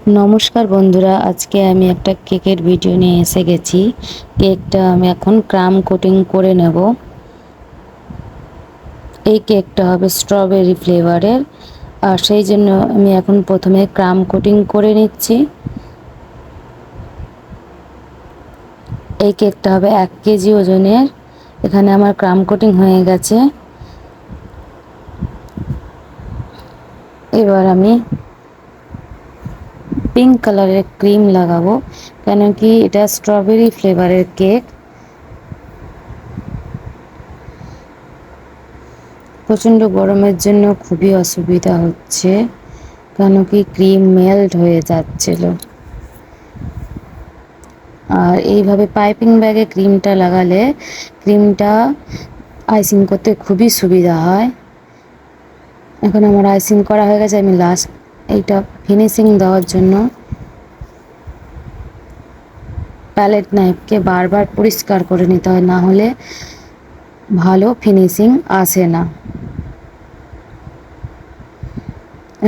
নমস্কার বন্ধুরা, আজকে আমি একটা কেকের ভিডিও নিয়ে এসে গেছি। কেকটা আমি এখন ক্রাম কোটিং করে নেব। এই কেকটা হবে স্ট্রবেরি ফ্লেভারের, আর সেই জন্য আমি এখন প্রথমে ক্রাম কোটিং করে নিচ্ছি। এই কেকটা হবে 1 কেজি ওজনের। এখানে আমার ক্রাম কোটিং হয়ে গেছে। এবার আমি পিঙ্ক কালারের ক্রিম লাগাবো, কেন কি এটা স্ট্রবেরি ফ্লেভারের কেক। প্রচণ্ড গরমের জন্য খুবই অসুবিধা হচ্ছে, কেন কি ক্রিম মেল্ট হয়ে যাচ্ছিল। আর এইভাবে পাইপিং ব্যাগে ক্রিমটা লাগালে ক্রিমটা আইসিং করতে খুবই সুবিধা হয়। এখন আমার আইসিং করা হয়ে গেছে। আমি লাস্ট এইটা ফিনিশিং দেওয়ার জন্য প্যালেট নাইফকে বারবার পরিষ্কার করে নিতে হয়, না হলে ভালো ফিনিশিং আসে না।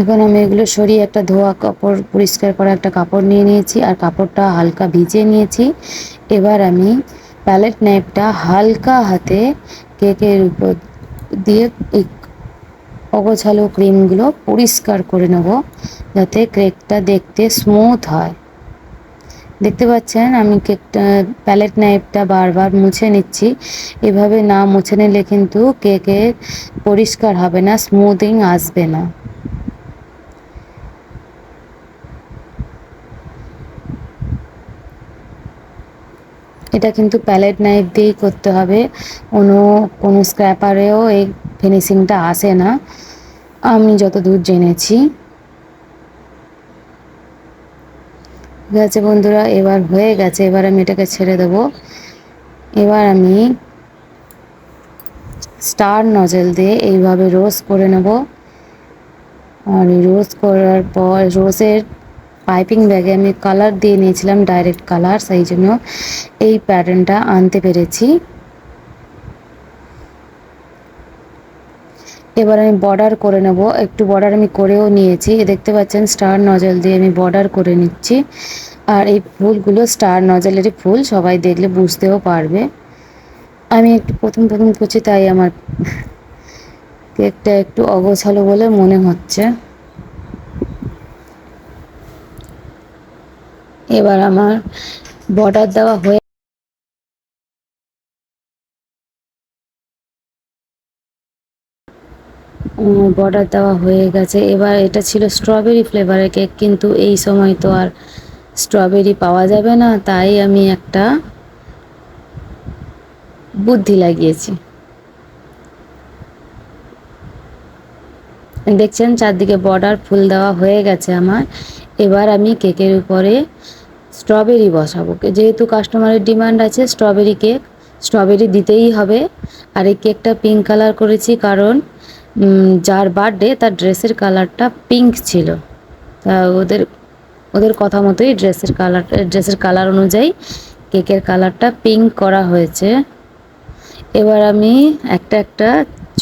এখন আমি এগুলো সরিয়ে একটা ধোয়া কাপড়, পরিষ্কার করা একটা কাপড় নিয়ে নিয়েছি, আর কাপড়টা হালকা ভিজিয়ে নিয়েছি। এবার আমি প্যালেট নাইফটা হালকা হাতে কেকের উপর দিয়ে এই অগোছালো ক্রিমগুলো পরিষ্কার করে নেব, যাতে কেকটা দেখতে স্মুথ হয়। দেখতে পাচ্ছেন আমি কেকটা প্যালেট নাইফটা বারবার মুছে নিচ্ছি। এভাবে না মুছে নিলে কিন্তু কেকের পরিষ্কার হবে না, স্মুথিং আসবে না। এটা কিন্তু প্যালেট নাইফ দিয়েই করতে হবে, কোনো স্ক্র্যাপারেও এই ফিনিশিংটা আসে না, আমি যতদূর জেনেছি। ঠিক আছে বন্ধুরা, এবার হয়ে গেছে। এবার আমি এটাকে ছেড়ে দেবো। এবার আমি স্টার নজেল দিয়ে এইভাবে রোজ করে নেব। আর রোজ করার পর রোজের পাইপিং ব্যাগে আমি কালার দিয়ে নিয়েছিলাম, ডাইরেক্ট কালার, সেই জন্য এই প্যাটার্নটা আনতে পেরেছি। এবার আমি বর্ডার করে নেব। একটু বর্ডার আমি করেও নিয়েছি, দেখতে পাচ্ছেন স্টার নজল দিয়ে আমি বর্ডার করে নিচ্ছি। আর এই ফুলগুলো স্টার নজলেরই ফুল, সবাই দেখলে বুঝতেও পারবে। আমি একটু প্রথম করছি, তাই আমার কেকটা একটু অগোছালো বলে মনে হচ্ছে। এবার আমার বর্ডার দেওয়া হয়ে গেছে। এবার এটা ছিল স্ট্রবেরি ফ্লেভারের কেক, কিন্তু এই সময় তো আর স্ট্রবেরি পাওয়া যাবে না, তাই আমি একটা বুদ্ধি লাগিয়েছি। দেখছেন চারদিকে বর্ডার ফুল দেওয়া হয়ে গেছে আমার। এবার আমি কেকের উপরে স্ট্রবেরি বসাবো, যেহেতু কাস্টমারের ডিমান্ড আছে স্ট্রবেরি কেক, স্ট্রবেরি দিতেই হবে। আর এই কেকটা পিঙ্ক কালার করেছি, কারণ যার বার্থডে তার ড্রেসের কালারটা পিঙ্ক ছিল। তা ওদের কথা মতোই ড্রেসের কালার অনুযায়ী কেকের কালারটা পিঙ্ক করা হয়েছে। এবার আমি একটা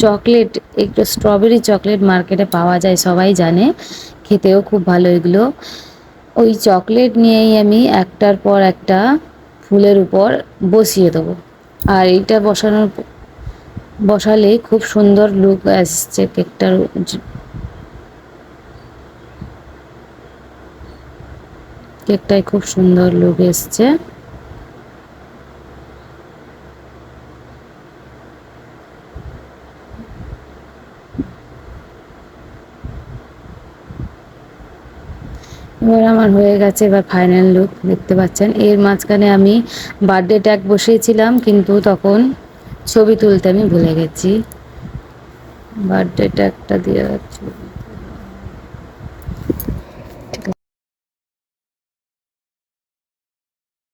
চকলেট, একটু স্ট্রবেরি চকলেট মার্কেটে পাওয়া যায়, সবাই জানে, খেতেও খুব ভালো এগুলো। ওই চকলেট নিয়েই আমি একটার পর একটা ফুলের উপর বসিয়ে দেবো। আর এইটা বসালে খুব সুন্দর লুক আসছে কেকটার। কেকটায় খুব সুন্দর লুক এসছে। এবার আমার হয়ে গেছে। এবার ফাইনাল লুক দেখতে পাচ্ছেন। এর মাঝখানে আমি বার্থডে ট্যাগ বসিয়েছিলাম, কিন্তু তখন ছবি তুলতে আমি ভুলে গেছি। বার্থডে ট্যাগটা দিয়ে